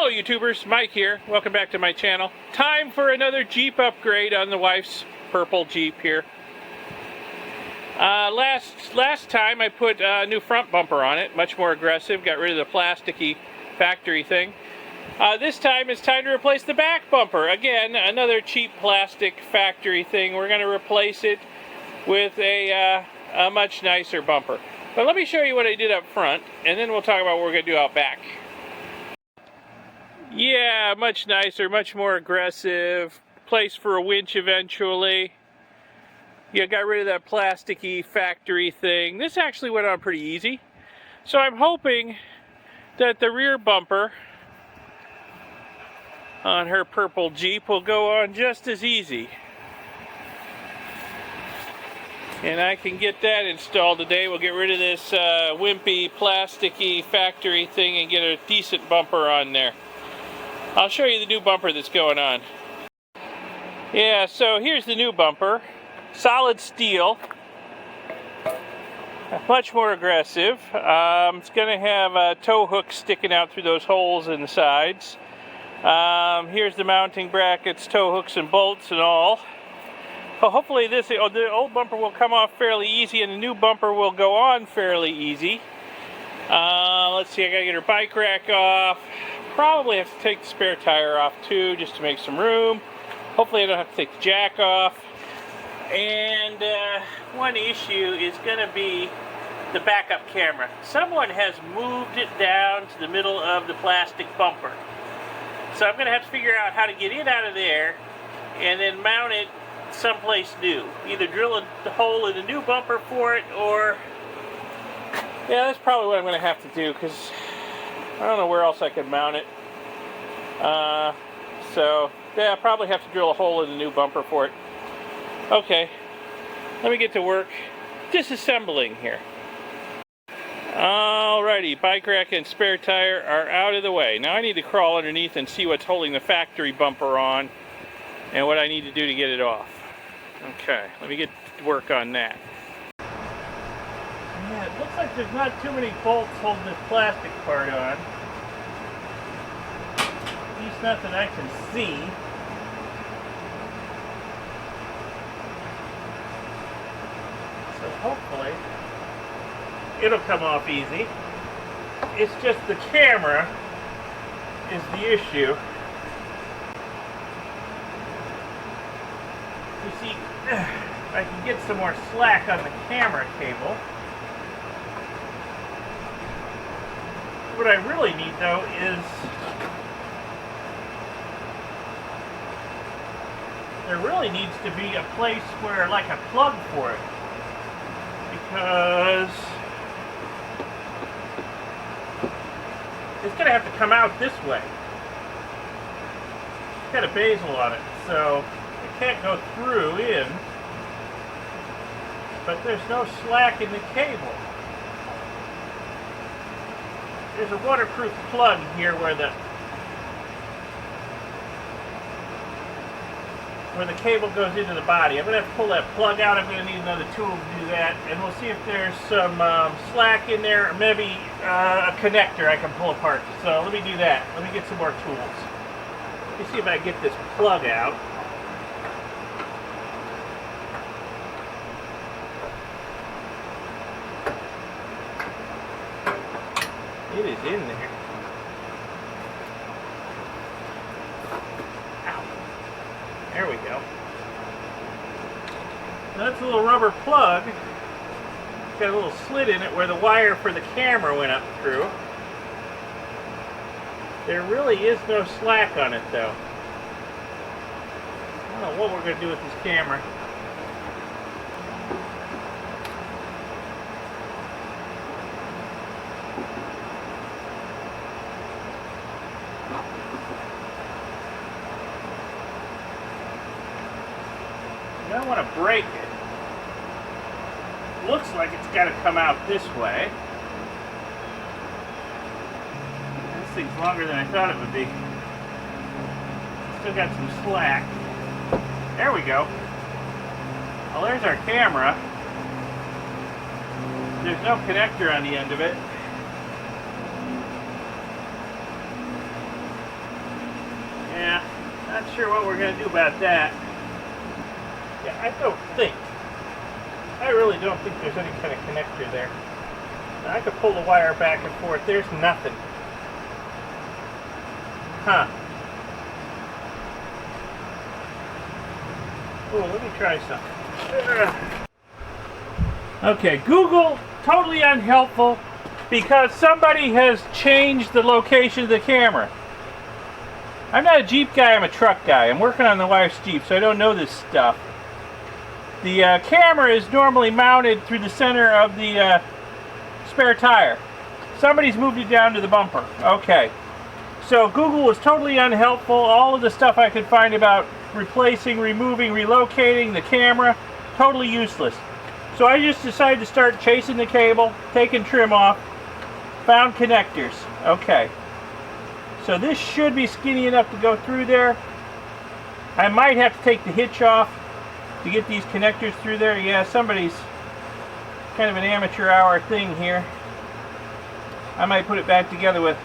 Hello YouTubers, Mike here. Welcome back to my channel. Time for another Jeep upgrade on the wife's purple Jeep here. Last time I put a new front bumper on it, much more aggressive, got rid of the plasticky factory thing. This time it's time to replace the back bumper. Again, another cheap plastic factory thing. We're going to replace it with a much nicer bumper. But let me show you what I did up front, and then we'll talk about what we're going to do out back. Yeah, much nicer, much more aggressive. Place for a winch eventually. Yeah, got rid of that plasticky factory thing. This actually went on pretty easy. So I'm hoping that the rear bumper on her purple Jeep will go on just as easy. And I can get that installed today. We'll get rid of this wimpy, plasticky factory thing and get a decent bumper on there. I'll show you the new bumper that's going on. Yeah, so here's the new bumper. Solid steel. Much more aggressive. It's going to have tow hooks sticking out through those holes in the sides. Here's the mounting brackets, tow hooks and bolts and all. Well, hopefully the old bumper will come off fairly easy and the new bumper will go on fairly easy. Let's see, I gotta get her bike rack off. Probably have to take the spare tire off too, just to make some room. Hopefully I don't have to take the jack off. And one issue is gonna be the backup camera. Someone has moved it down to the middle of the plastic bumper. So I'm gonna have to figure out how to get it out of there and then mount it someplace new. Either drill a hole in the new bumper for it, or yeah, that's probably what I'm going to have to do, because I don't know where else I could mount it. So yeah, I'll probably have to drill a hole in the new bumper for it. Okay, let me get to work disassembling here. Alrighty, bike rack and spare tire are out of the way. Now I need to crawl underneath and see what's holding the factory bumper on and what I need to do to get it off. Okay, let me get to work on that. Yeah, it looks like there's not too many bolts holding this plastic part on. At least not that I can see. So hopefully it'll come off easy. It's just the camera is the issue. You see, I can get some more slack on the camera cable. What I really need, though, is there really needs to be a place where, like, a plug for it, because it's going to have to come out this way. It's got a bezel on it, so can't go through in, but there's no slack in the cable. There's a waterproof plug here where the cable goes into the body. I'm going to have to pull that plug out. I'm going to need another tool to do that, and we'll see if there's some slack in there, or maybe a connector I can pull apart. So let me do that. Let me get some more tools. Let me see if I can get this plug out. It is in there. Ow. There we go. That's a little rubber plug. It's got a little slit in it where the wire for the camera went up through. There really is no slack on it, though. I don't know what we're going to do with this camera. I don't want to break it. Looks like it's got to come out this way. This thing's longer than I thought it would be. Still got some slack. There we go. Well, there's our camera. There's no connector on the end of it. Yeah, not sure what we're going to do about that. Yeah, I really don't think there's any kind of connector there. Now, I could pull the wire back and forth. There's nothing. Huh. Oh, let me try something. Okay, Google, totally unhelpful because somebody has changed the location of the camera. I'm not a Jeep guy, I'm a truck guy. I'm working on the wife's Jeep, so I don't know this stuff. The camera is normally mounted through the center of the spare tire. Somebody's moved it down to the bumper. Okay. So Google was totally unhelpful. All of the stuff I could find about replacing, removing, relocating the camera, totally useless. So I just decided to start chasing the cable, taking trim off, found connectors. Okay. So this should be skinny enough to go through there. I might have to take the hitch off to get these connectors through there. Yeah, somebody's kind of an amateur hour thing here. I might put it back together with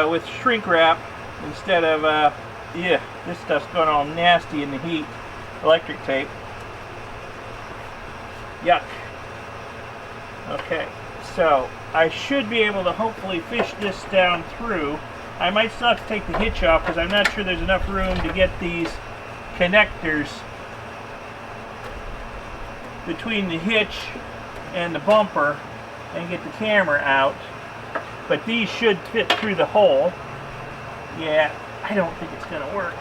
with shrink wrap instead of yeah, this stuff's going all nasty in the heat. Electric tape. Yuck. Okay, so I should be able to hopefully fish this down through. I might still have to take the hitch off because I'm not sure there's enough room to get these connectors between the hitch and the bumper and get the camera out. But these should fit through the hole. Yeah, I don't think it's going to work.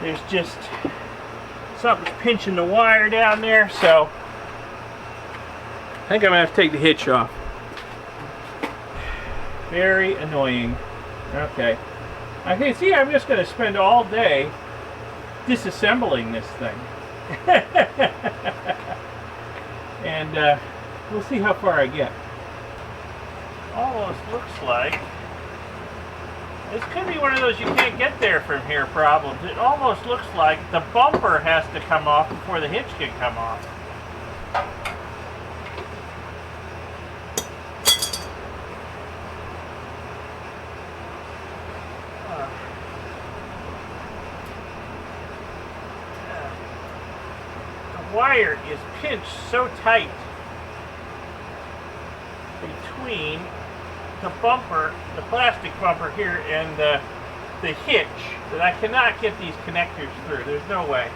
There's just something's pinching the wire down there, so I think I'm going to have to take the hitch off. Very annoying. Okay. Okay, see, I'm just going to spend all day disassembling this thing. And we'll see how far I get. Almost looks like this could be one of those you can't get there from here problems. It almost looks like the bumper has to come off before the hitch can come off. The wire is pinched so tight between the bumper, the plastic bumper here, and the hitch that I cannot get these connectors through. There's no way.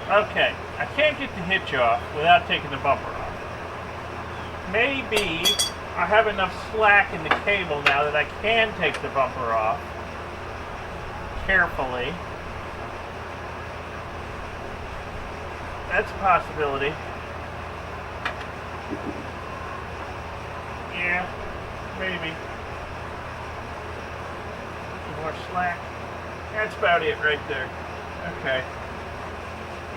Okay, I can't get the hitch off without taking the bumper off. Maybe I have enough slack in the cable now that I can take the bumper off carefully. That's a possibility. Yeah, maybe. More slack. That's about it right there. Okay.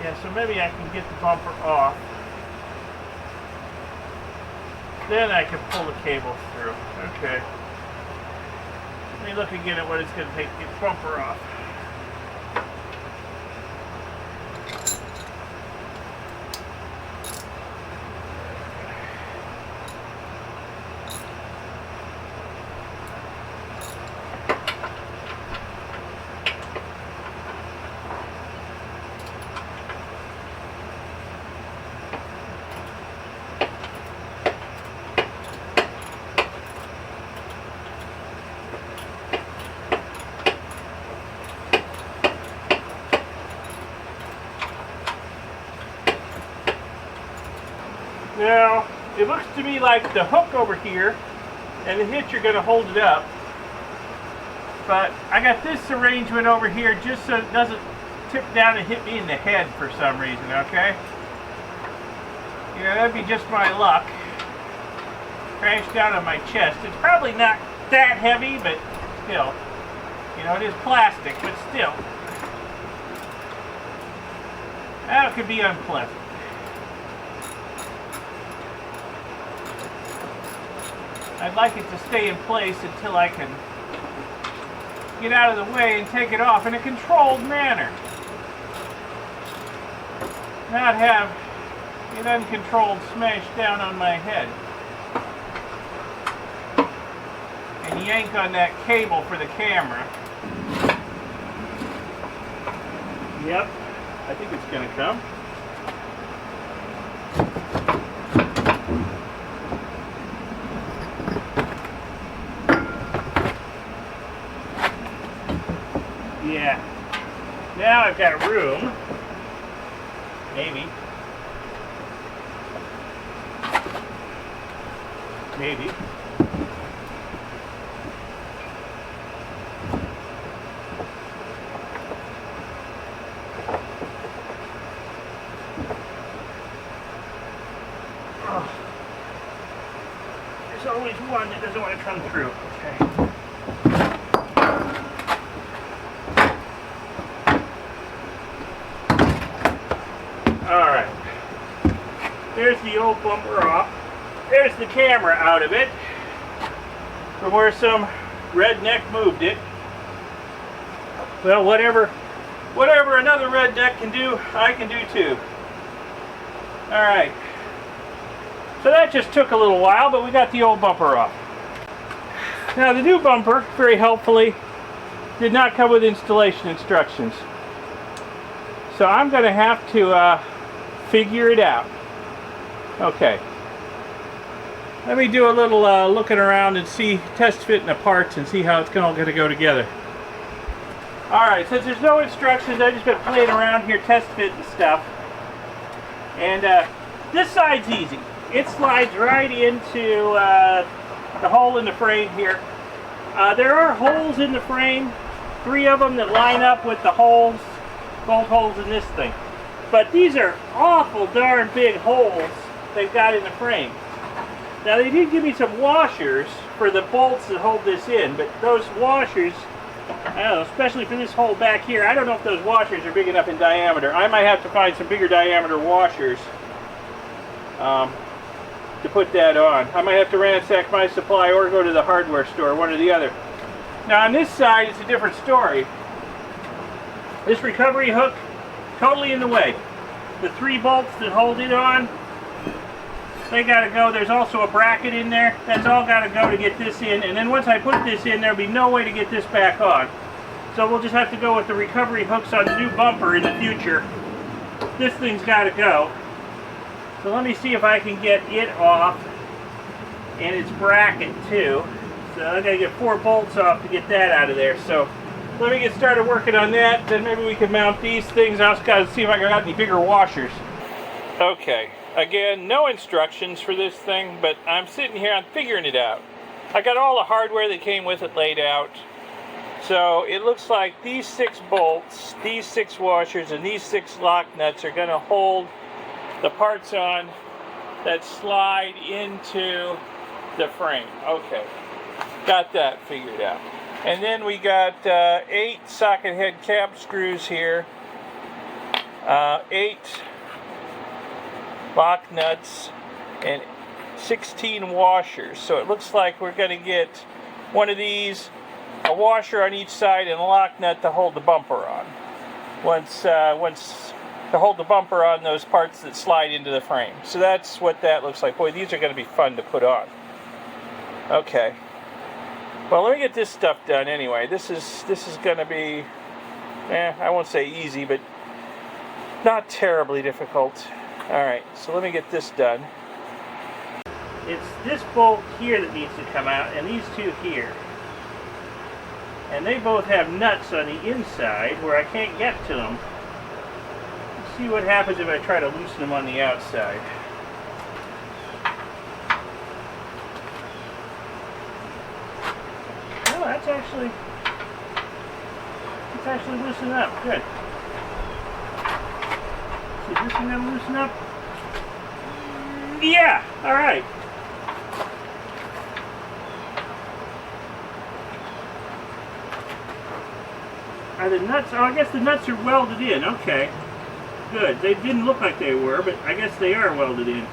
Yeah, so maybe I can get the bumper off. Then I can pull the cable through. Okay. Let me look again at what it's going to take to get the bumper off. Now, it looks to me like the hook over here and the hitch are going to hold it up. But I got this arrangement over here just so it doesn't tip down and hit me in the head for some reason, okay? Yeah, that'd be just my luck. Crash down on my chest. It's probably not that heavy, but still. You know, it is plastic, but still. That could be unpleasant. I'd like it to stay in place until I can get out of the way and take it off in a controlled manner. Not have it uncontrolled smash down on my head. and yank on that cable for the camera. Yep, I think it's going to come. Yeah. Now I've got room. Maybe. Maybe. Oh. There's always one that doesn't want to come through. Okay. Alright, there's the old bumper off. There's the camera out of it from where some redneck moved it. Well, whatever another redneck can do, I can do too. Alright, so that just took a little while, but we got the old bumper off. Now the new bumper, very helpfully, did not come with installation instructions. So I'm going to have to figure it out. Okay. Let me do a little looking around and see, test fitting the parts and see how it's all going to go together. Alright, since there's no instructions, I've just been playing around here test fitting stuff. And this side's easy. It slides right into the hole in the frame here. There are holes in the frame, 3 of them that line up with the holes, bolt holes in this thing. But these are awful darn big holes they've got in the frame. Now they did give me some washers for the bolts that hold this in, but those washers, I don't know, especially for this hole back here, I don't know if those washers are big enough in diameter. I might have to find some bigger diameter washers to put that on. I might have to ransack my supply or go to the hardware store, one or the other. Now on this side, it's a different story. This recovery hook, totally in the way. The 3 bolts that hold it on, they gotta go. There's also a bracket in there. That's all gotta go to get this in. And then once I put this in, there'll be no way to get this back on. So we'll just have to go with the recovery hooks on the new bumper in the future. This thing's gotta go. So let me see if I can get it off. And its bracket too. So I gotta get 4 bolts off to get that out of there. So let me get started working on that, then maybe we can mount these things. I also got to see if I got any bigger washers. Okay, again, no instructions for this thing, but I'm sitting here, I'm figuring it out. I got all the hardware that came with it laid out. So it looks like these 6 bolts, these 6 washers, and these 6 lock nuts are going to hold the parts on that slide into the frame. Okay, got that figured out. And then we got 8 socket head cap screws here, 8 lock nuts, and 16 washers. So it looks like we're going to get one of these, a washer on each side, and a lock nut to hold the bumper on. Once to hold the bumper on those parts that slide into the frame. So that's what that looks like. Boy, these are going to be fun to put on. Okay. Well, let me get this stuff done anyway. This is going to be, I won't say easy, but not terribly difficult. Alright, so let me get this done. It's this bolt here that needs to come out, and these 2 here. And they both have nuts on the inside where I can't get to them. Let's see what happens if I try to loosen them on the outside. That's actually loosening up. Good. Is this one gonna loosen up? Yeah. All right. Are the nuts? Oh, I guess the nuts are welded in. Okay. Good. They didn't look like they were, but I guess they are welded in.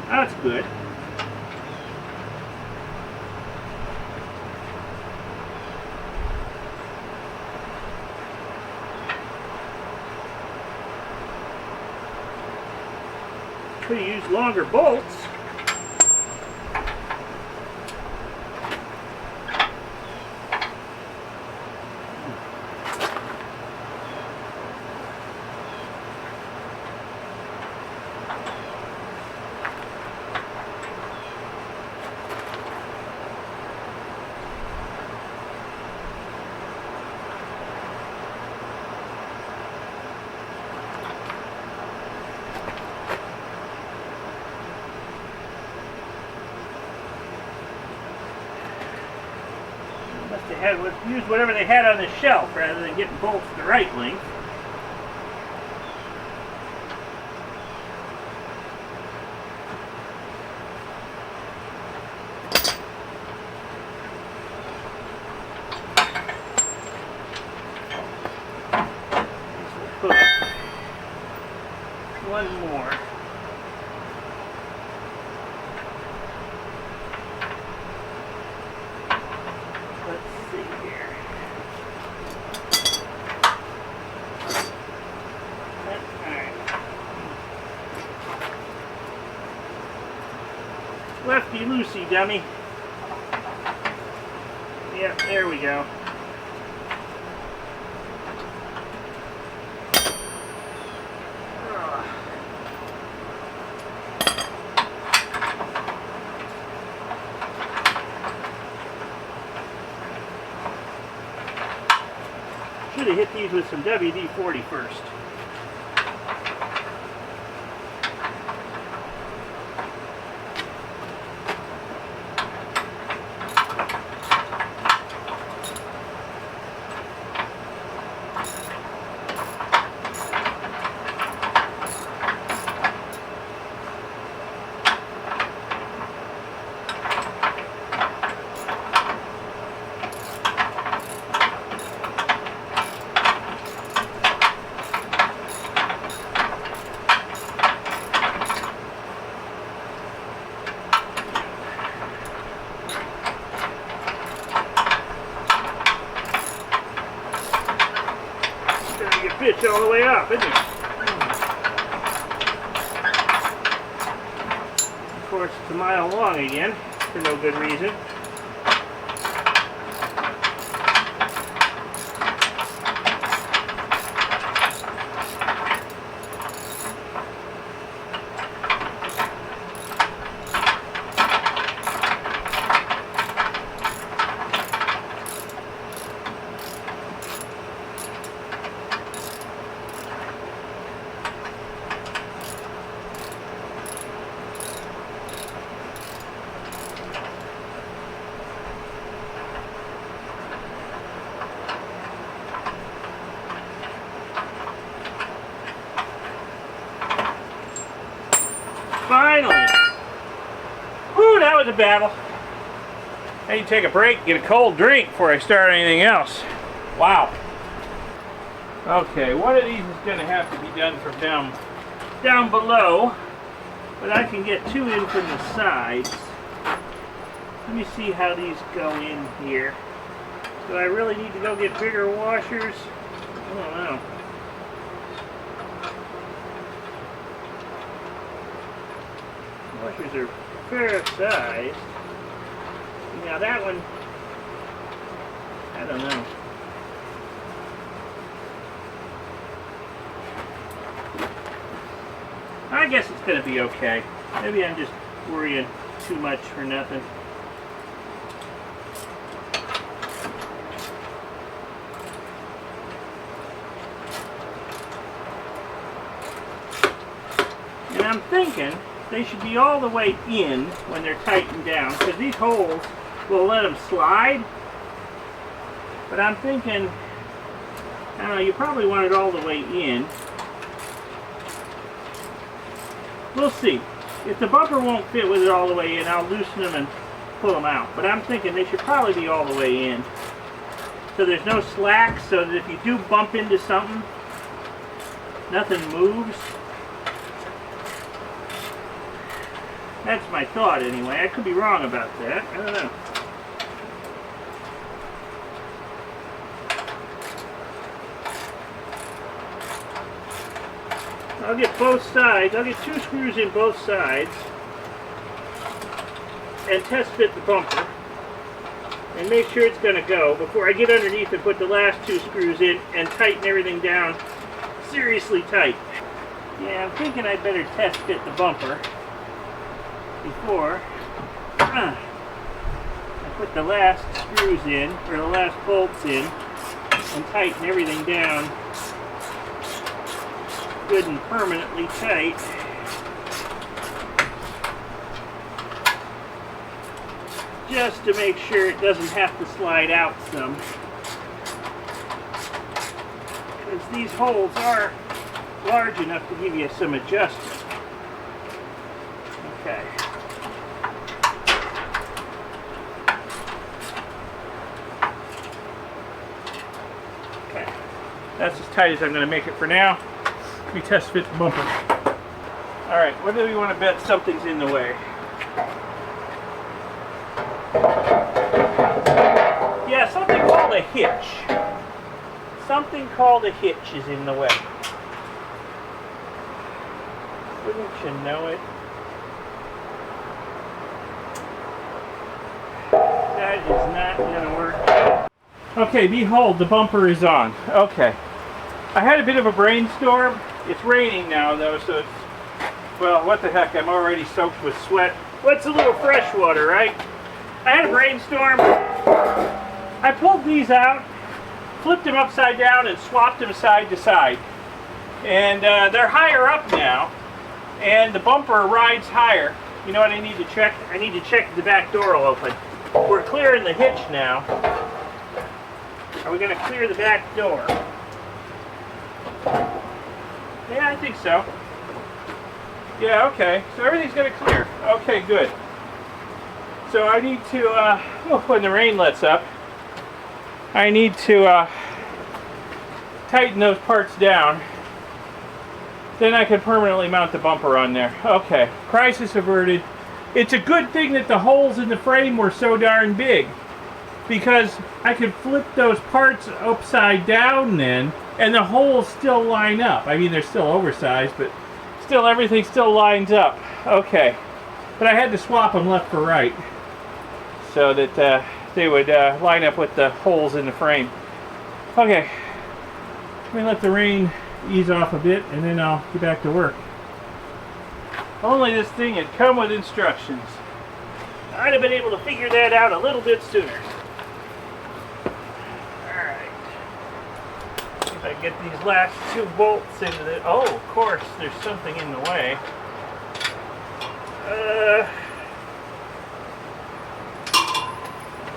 That's good. Could have used longer bolts. They had used whatever they had on the shelf rather than getting bolts the right length. One more. Let's see here. Alright. Lefty loosey, dummy. Yep, there we go. Should have hit these with some WD-40 first. Pitch all the way up, isn't it? Of course, it's a mile long again, for no good reason. Finally! Whew, that was a battle. I need to take a break, get a cold drink before I start anything else. Wow. Okay, one of these is going to have to be done from down below, but I can get two in from the sides. Let me see how these go in here. Do I really need to go get bigger washers? I don't know. Washers are fair size. Now that one, I don't know. I guess it's going to be okay. Maybe I'm just worrying too much for nothing. And I'm thinking they should be all the way in when they're tightened down, because these holes will let them slide. But I'm thinking, I don't know, you probably want it all the way in. We'll see. If the bumper won't fit with it all the way in, I'll loosen them and pull them out. But I'm thinking they should probably be all the way in, so there's no slack, so that if you do bump into something, nothing moves. That's my thought anyway. I could be wrong about that. I don't know. I'll get both sides. I'll get two screws in both sides and test fit the bumper and make sure it's going to go before I get underneath and put the last two screws in and tighten everything down seriously tight. Yeah, I'm thinking I'd better test fit the bumper before I put the last screws in, or the last bolts in, and tighten everything down good and permanently tight. just to make sure it doesn't have to slide out some. Because these holes are large enough to give you some adjustment. Okay. Okay. That's as tight as I'm going to make it for now. Let me test fit the bumper. Alright, what do we want to bet something's in the way? Yeah, something called a hitch. Something called a hitch is in the way. Wouldn't you know it? That is not going to work. Okay, behold, the bumper is on. Okay. I had a bit of a brainstorm. It's raining now, though, so it's, well, what the heck, I'm already soaked with sweat. What's a little fresh water, right? I had a brainstorm. I pulled these out, flipped them upside down, and swapped them side to side. And they're higher up now, and the bumper rides higher. You know what I need to check? I need to check if the back door will open. We're clearing the hitch now. Are we going to clear the back door? Yeah, I think so. Yeah, okay. So everything's going to clear. Okay, good. So I need to, when the rain lets up, I need to tighten those parts down. Then I can permanently mount the bumper on there. Okay, crisis averted. It's a good thing that the holes in the frame were so darn big, because I could flip those parts upside down then, and the holes still line up. I mean, they're still oversized, but still everything still lines up. Okay, but I had to swap them left for right so that they would line up with the holes in the frame. Okay, let me let the rain ease off a bit, and then I'll get back to work. Only this thing had come with instructions. I'd have been able to figure that out a little bit sooner. Alright. See if I can get these last two bolts into the... Oh, of course, there's something in the way.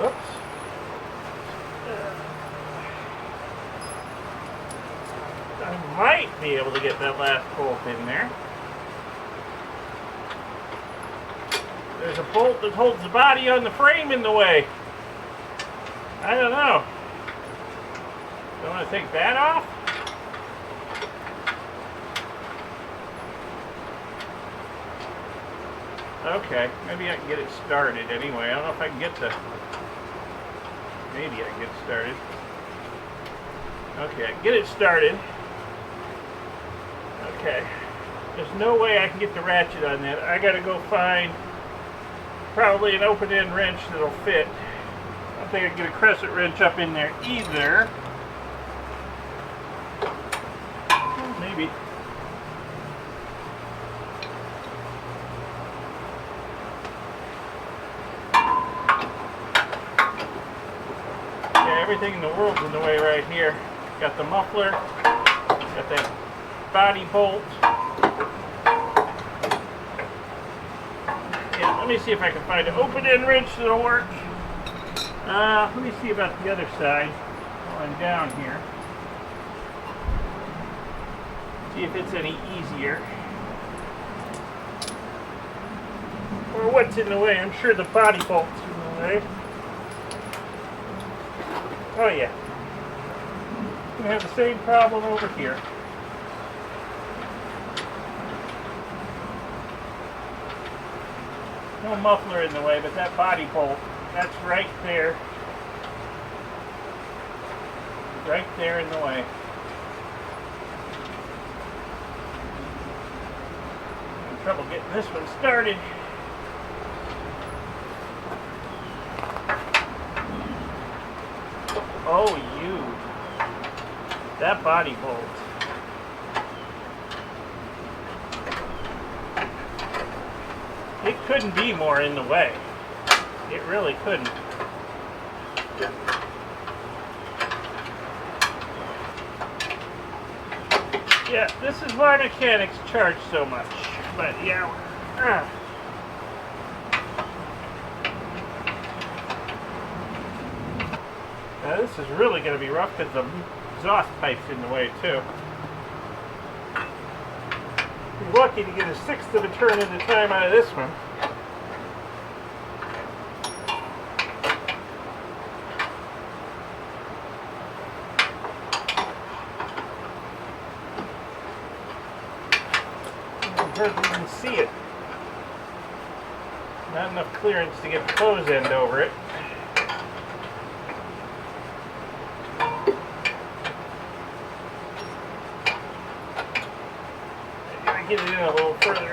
Oops. I might be able to get that last bolt in there. There's a bolt that holds the body on the frame in the way. I don't know. Do I want to take that off? Okay, maybe I can get it started anyway. I don't know if I can get the... Maybe I can get it started. Okay, I can get it started. Okay. There's no way I can get the ratchet on that. I gotta go find probably an open-end wrench that'll fit. I don't think I can get a crescent wrench up in there either. Maybe. Yeah, everything in the world's in the way right here. Got the muffler, got that body bolt. Yeah, let me see if I can find an open-end wrench that'll work. Let me see about the other side while I'm down here. See if it's any easier. Or what's in the way. I'm sure the body bolt's in the way. Oh yeah. We have the same problem over here. No muffler in the way, but that body bolt, that's right there. Right there in the way. Having trouble getting this one started. Oh, that body bolt. It couldn't be more in the way. It really couldn't. Yeah, this is why mechanics charge so much. But yeah. Now this is really going to be rough because the exhaust pipe's in the way too. You're lucky to get a sixth of a turn at a time out of this one. You can hardly even see it. Not enough clearance to get the close end over it. Get it in a little further,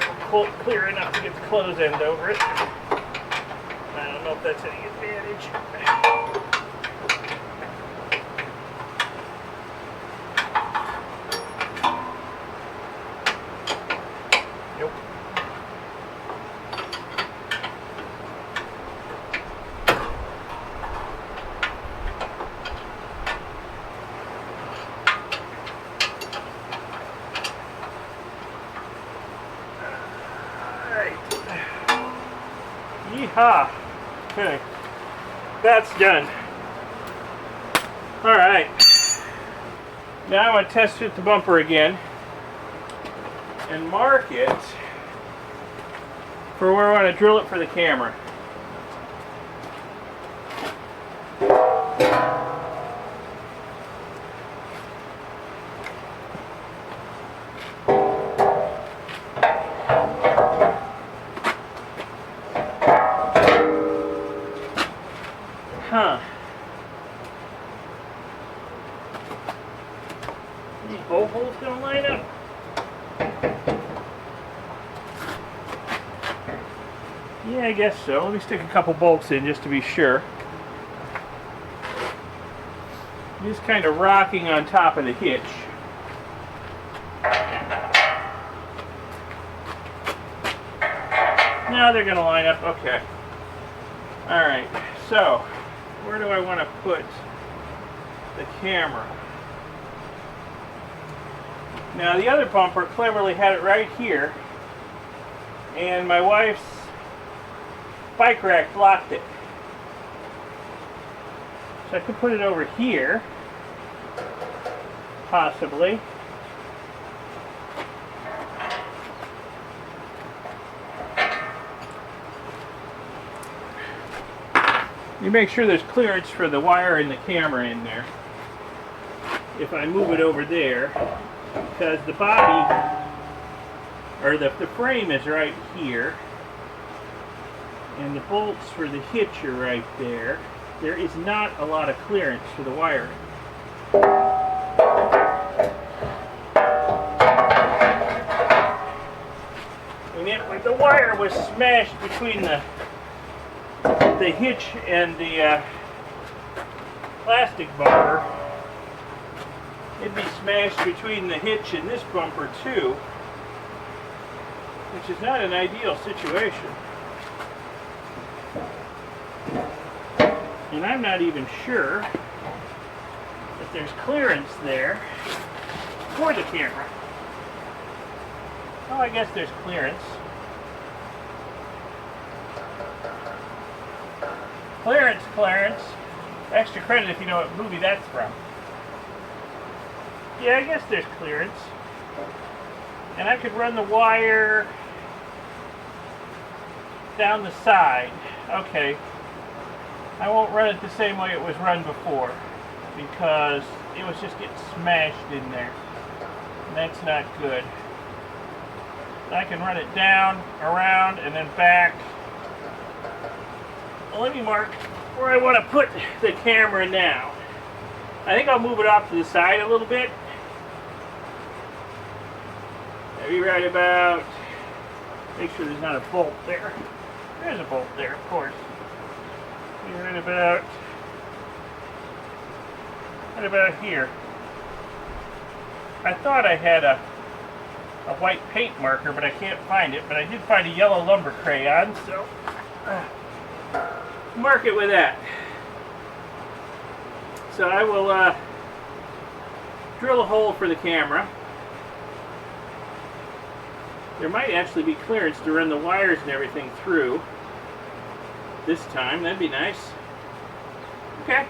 clear enough to get the close end over it. I don't know if that's any advantage. Nope. Yeehaw! Okay, that's done. All right. Now I want to test fit the bumper again and mark it for where I want to drill it for the camera. Huh. These bolt holes gonna line up? Yeah, I guess so. Let me stick a couple bolts in just to be sure. Just kind of rocking on top of the hitch. Now they're gonna line up. Okay. All right. So, where do I want to put the camera? Now the other bumper cleverly had it right here, and my wife's bike rack blocked it. So I could put it over here, possibly. You make sure there's clearance for the wire and the camera in there. If I move it over there, because the body, or the frame is right here, and the bolts for the hitch are right there, there is not a lot of clearance for the wiring. And yet, the wire was smashed between the hitch and the plastic bumper. It'd be smashed between the hitch and this bumper too, which is not an ideal situation. And I'm not even sure that there's clearance there for the camera. Oh, I guess there's clearance. Clearance, Clarence. Extra credit if you know what movie that's from. Yeah, I guess there's clearance. And I could run the wire down the side. Okay. I won't run it the same way it was run before, because it was just getting smashed in there. And that's not good. I can run it down, around, and then back. Well, let me mark where I want to put the camera now. I think I'll move it off to the side a little bit. Maybe right about, make sure there's not a bolt there. There's a bolt there, of course. Maybe right about here. I thought I had a white paint marker, but I can't find it. But I did find a yellow lumber crayon, so mark it with that. So I will drill a hole for the camera. There might actually be clearance to run the wires and everything through this time. That'd be nice. Okay.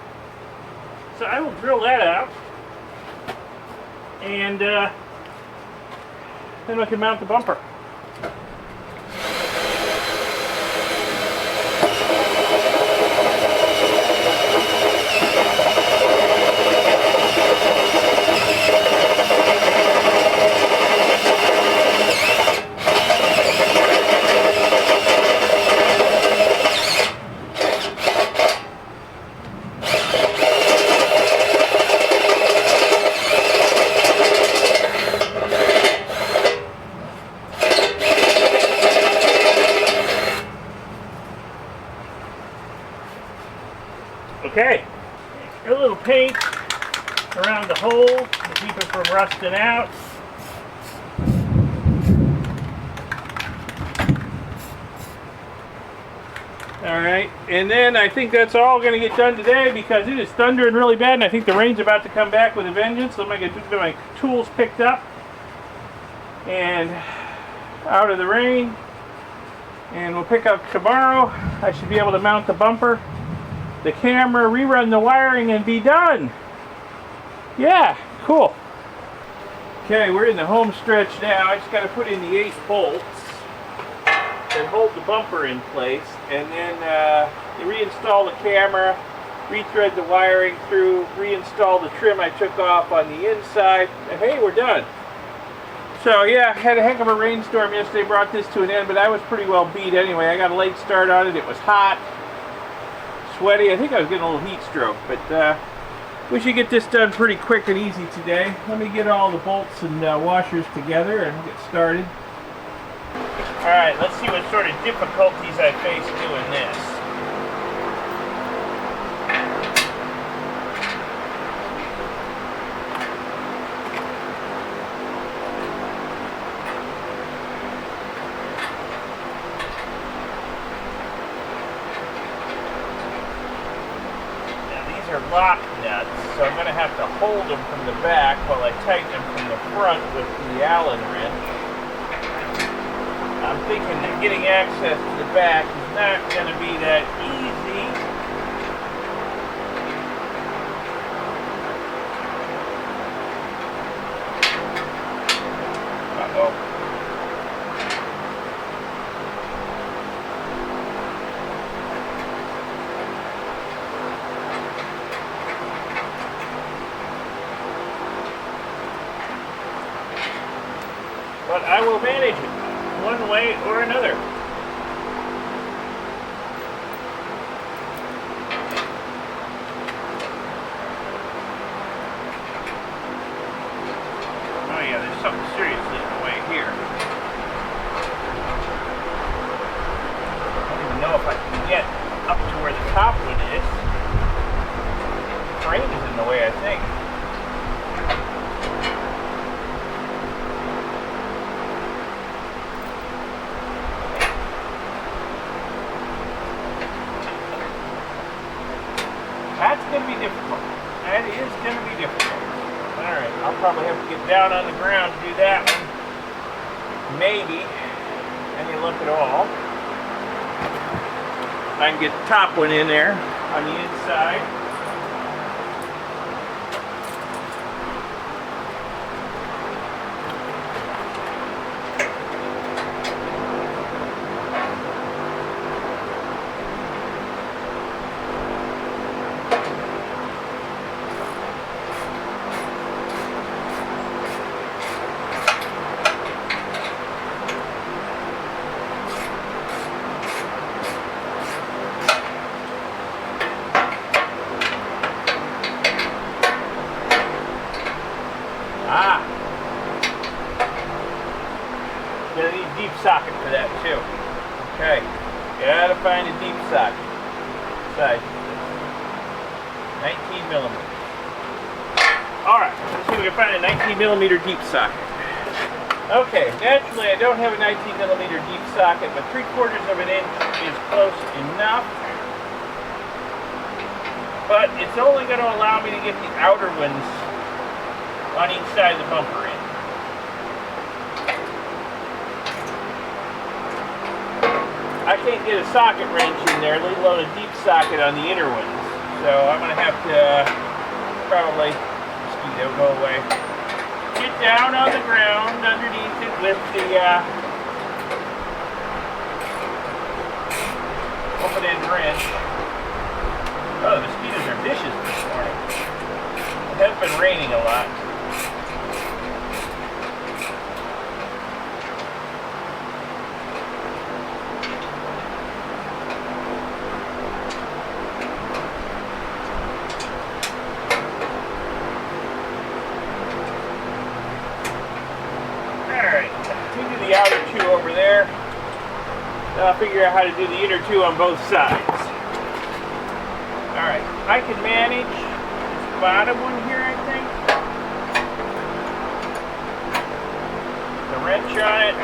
So I will drill that out, and then we can mount the bumper. Okay, a little paint around the hole to keep it from rusting out. Alright, and then I think that's all going to get done today because it is thundering really bad and I think the rain's about to come back with a vengeance. So I'm going to get my tools picked up and out of the rain, and we'll pick up tomorrow. I should be able to mount the bumper, the camera, rerun the wiring, and be done. Yeah, cool. Okay, we're in the home stretch now. I just got to put in the 8 bolts that hold the bumper in place, and then reinstall the camera, rethread the wiring through, reinstall the trim I took off on the inside, and hey, we're done. So yeah, had a heck of a rainstorm yesterday, brought this to an end, but I was pretty well beat anyway. I got a late start on it. It was hot, sweaty. I think I was getting a little heat stroke, but we should get this done pretty quick and easy today. Let me get all the bolts and washers together and get started. Alright, let's see what sort of difficulties I face doing this. Are lock nuts, so I'm going to have to hold them from the back while I tighten them from the front with the Allen wrench. I'm thinking that getting access to the back is not going to be that easy. Uh-oh. But I will manage it one way or another. Oh yeah, there's something seriously in the way here. I don't even know if I can get up to where the top one is. The frame is in the way, I think. That's going to be difficult. That is going to be difficult. Alright, I'll probably have to get down on the ground to do that one. Maybe. Any luck at all. I can get the top one in there on the inside. Gonna need a deep socket for that too. Okay, gotta find a deep socket. Size 19 millimeters. Alright, let's see if we can find a 19 millimeter deep socket. Okay, naturally I don't have a 19 millimeter deep socket, but 3/4 of an inch is close enough. But it's only going to allow me to get the outer ones on each side of the bumper in. I can't get a socket wrench in there, let alone a deep socket on the inner ones. So I'm going to have to probably mosquito, go away. Get down on the ground underneath it with the open-end wrench. Oh, the mosquitoes are vicious this morning. It has been raining a lot. The outer two over there. I'll figure out how to do the inner two on both sides. Alright, I can manage this bottom one here, I think. The wrench on it.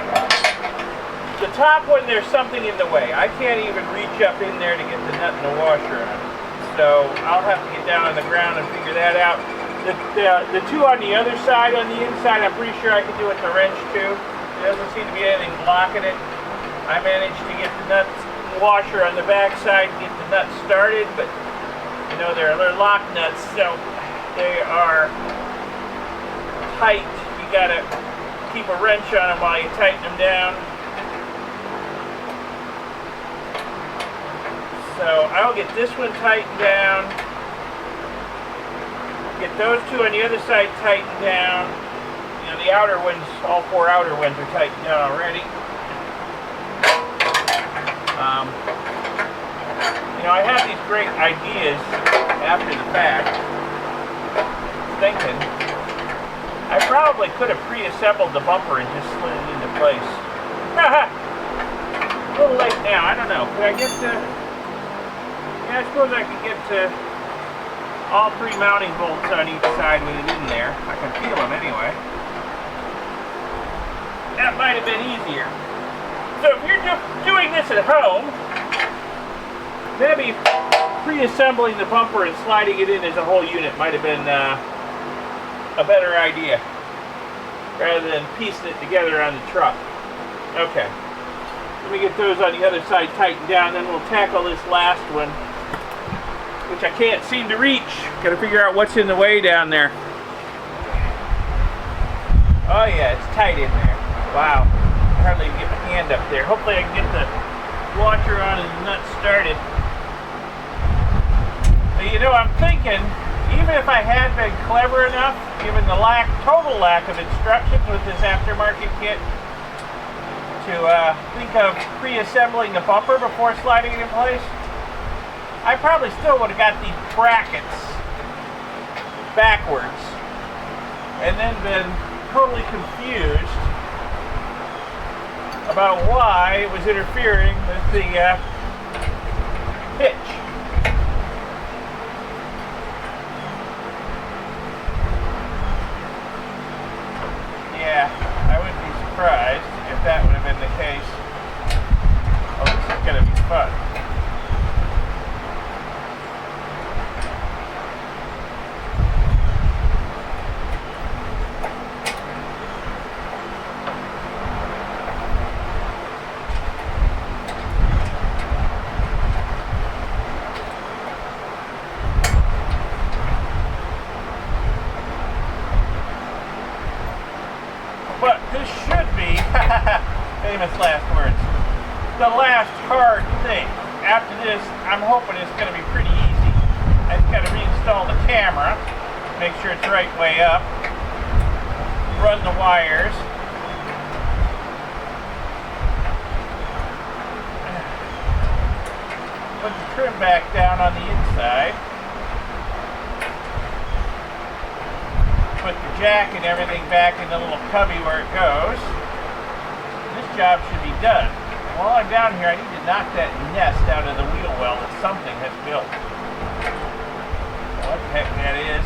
The top one, there's something in the way. I can't even reach up in there to get the nut and the washer on. So I'll have to get down on the ground and figure that out. The two on the other side, on the inside, I'm pretty sure I can do with the wrench too. There doesn't seem to be anything blocking it. I managed to get the nut washer on the back side and get the nuts started, but you know they're lock nuts, so they are tight. You gotta keep a wrench on them while you tighten them down. So I'll get this one tightened down. Get those two on the other side tightened down. You know, the outer ones, all four outer ones are tightened down already. You know, I have these great ideas after the fact, thinking I probably could have pre-assembled the bumper and just slid it into place. A little late now, I don't know. Could I get to... Yeah, I suppose I could get to all three mounting bolts on each side with it in there. I can feel them anyway. That might have been easier. So if you're doing this at home, maybe pre-assembling the bumper and sliding it in as a whole unit might have been a better idea, rather than piecing it together on the truck. Okay, let me get those on the other side tightened down, then we'll tackle this last one, which I can't seem to reach. Gotta figure out what's in the way down there. Oh yeah, it's tight in there. Wow, I hardly get my hand up there. Hopefully I can get the washer on and the nuts started. But you know, I'm thinking, even if I had been clever enough, given the total lack of instructions with this aftermarket kit, to think of pre-assembling the bumper before sliding it in place, I probably still would have got these brackets backwards and then been totally confused about why it was interfering with the pitch. Yeah, I wouldn't be surprised if that would have been the case. Oh, this is going to be fun. But this should be, famous last words, the last hard thing. After this, I'm hoping it's going to be pretty easy. I just got to reinstall the camera, make sure it's the right way up, run the wires, put the trim back down on the inside. Put the jack and everything back in the little cubby where it goes. This job should be done. And while I'm down here, I need to knock that nest out of the wheel well that something has built. What the heck that is.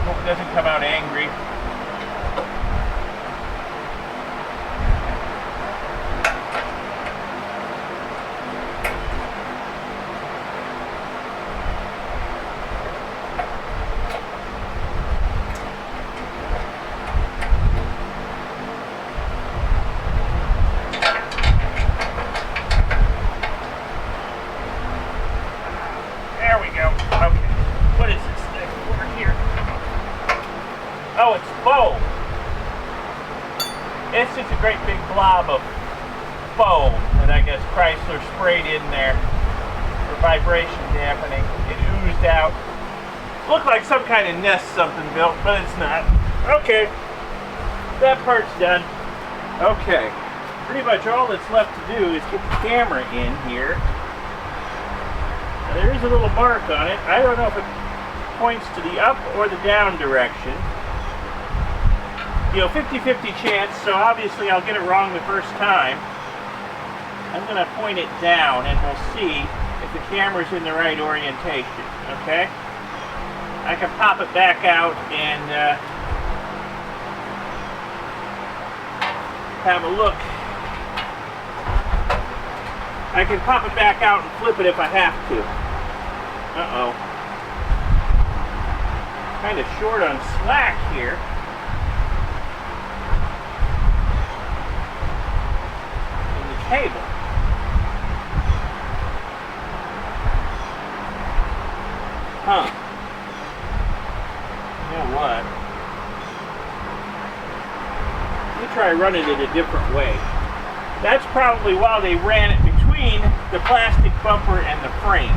Hope it doesn't come out angry. It's just a great big blob of foam that I guess Chrysler sprayed in there for vibration dampening. It oozed out. Looked like some kind of nest something built, but it's not. Okay, that part's done. Okay, pretty much all that's left to do is get the camera in here. Now, there is a little mark on it. I don't know if it points to the up or the down direction. You know, 50-50 chance, so obviously I'll get it wrong the first time. I'm going to point it down and we'll see if the camera's in the right orientation, okay? I can pop it back out and have a look. I can pop it back out and flip it if I have to. Uh-oh. Kind of short on slack here. In the cable. Huh. You know what? Let me try running it a different way. That's probably why they ran it between the plastic bumper and the frame.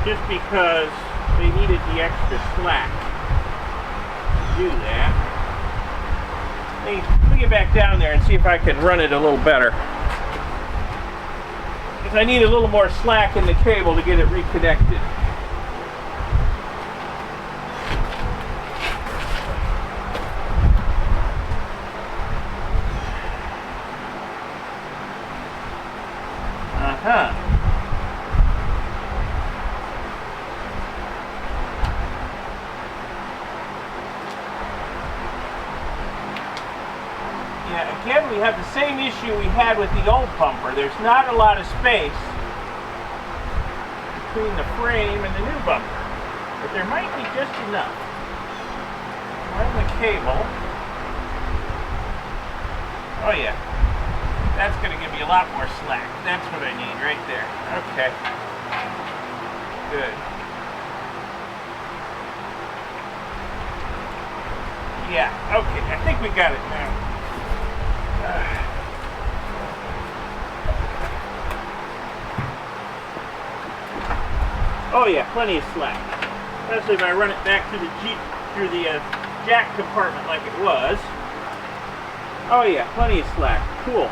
Just because they needed the extra slack to do that. Let me get back down there and see if I can run it a little better. Because I need a little more slack in the cable to get it reconnected. Yeah, again, we have the same issue we had with the old bumper. There's not a lot of space between the frame and the new bumper, but there might be just enough. Run the cable. Oh yeah. That's going to give me a lot more slack. That's what I need right there. Okay. Good. Yeah, okay. I think we got it now. Oh yeah, plenty of slack. Especially if I run it back through the Jeep, through the jack compartment like it was. Oh yeah, plenty of slack. Cool.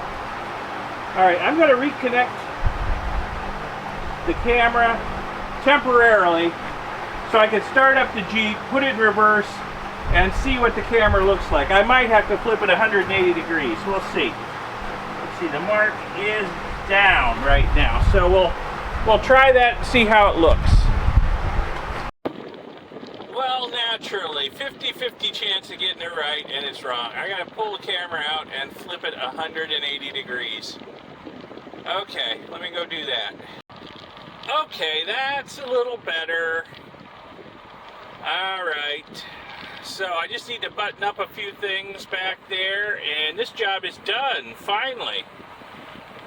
Alright, I'm going to reconnect the camera temporarily so I can start up the Jeep, put it in reverse, and see what the camera looks like. I might have to flip it 180 degrees. We'll see. Let's see, the mark is down right now. So we'll try that and see how it looks. Well, naturally, 50-50 chance of getting it right, and it's wrong. I got to pull the camera out and flip it 180 degrees. Okay, let me go do that. Okay, that's a little better. Alright, so I just need to button up a few things back there, and this job is done, finally.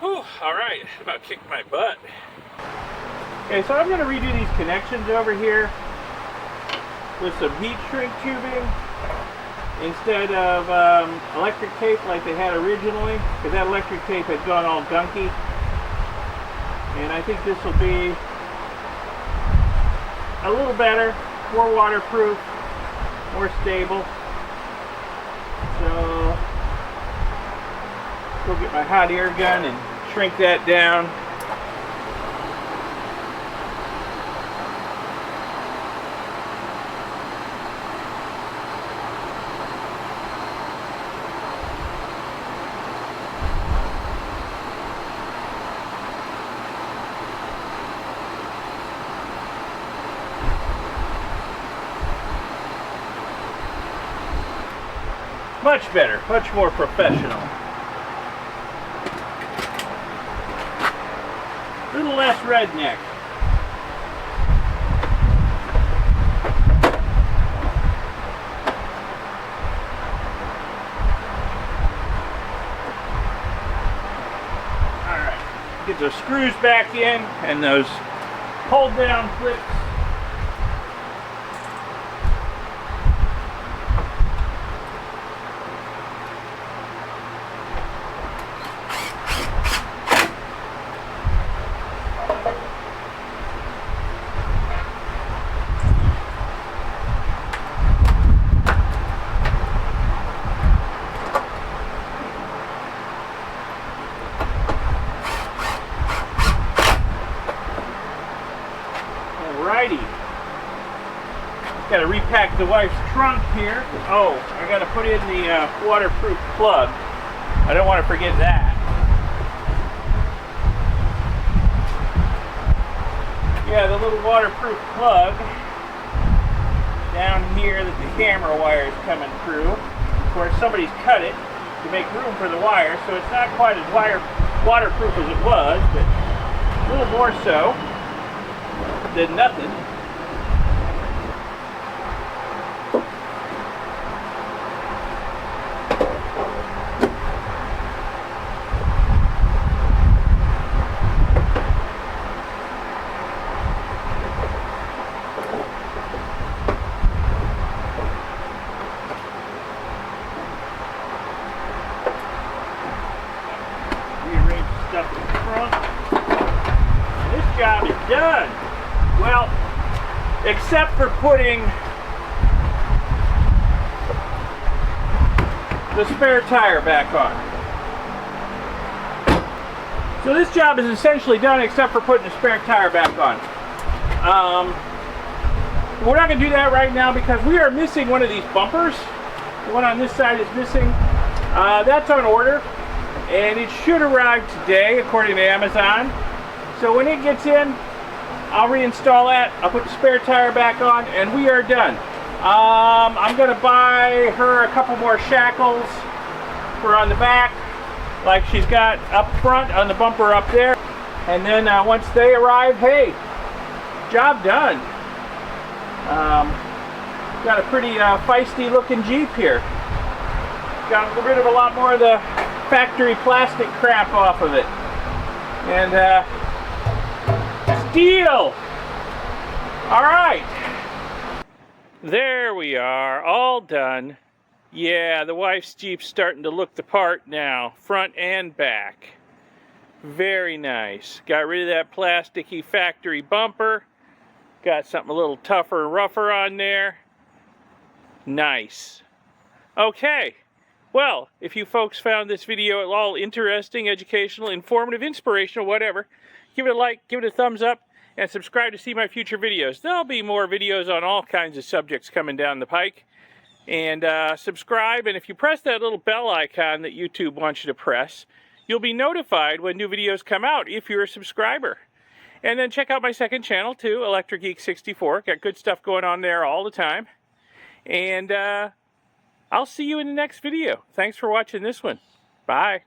Whew, alright, about kicked my butt. Okay, so I'm going to redo these connections over here with some heat shrink tubing instead of electric tape like they had originally, because that electric tape had gone all gunky. And I think this will be a little better, more waterproof, more stable. So go get my hot air gun and shrink that down. Much better, much more professional. A little less redneck. Alright, get those screws back in and those hold down clips. Got to repack the wife's trunk here. Oh, I got to put in the waterproof plug. I don't want to forget that. Yeah, the little waterproof plug down here that the camera wire is coming through. Of course, somebody's cut it to make room for the wire, so it's not quite as waterproof as it was, but a little more so than nothing. Stuff in the front. This job is done. Well, except for putting the spare tire back on. So this job is essentially done except for putting the spare tire back on. We're not going to do that right now because we are missing one of these bumpers. The one on this side is missing. That's on order. And it should arrive today, according to Amazon. So when it gets in, I'll reinstall that. I'll put the spare tire back on, and we are done. I'm going to buy her a couple more shackles for on the back, like she's got up front on the bumper up there. And then once they arrive, hey, job done. Got a pretty feisty looking Jeep here. Got rid of a lot more of the factory plastic crap off of it. And steel! Alright. There we are, all done. Yeah, the wife's Jeep's starting to look the part now, front and back. Very nice. Got rid of that plasticky factory bumper. Got something a little tougher and rougher on there. Nice. Okay. Well, if you folks found this video at all interesting, educational, informative, inspirational, whatever, give it a like, give it a thumbs up, and subscribe to see my future videos. There'll be more videos on all kinds of subjects coming down the pike. And subscribe, and if you press that little bell icon that YouTube wants you to press, you'll be notified when new videos come out if you're a subscriber. And then check out my second channel too, Electric Geek 64. Got good stuff going on there all the time. And I'll see you in the next video. Thanks for watching this one. Bye.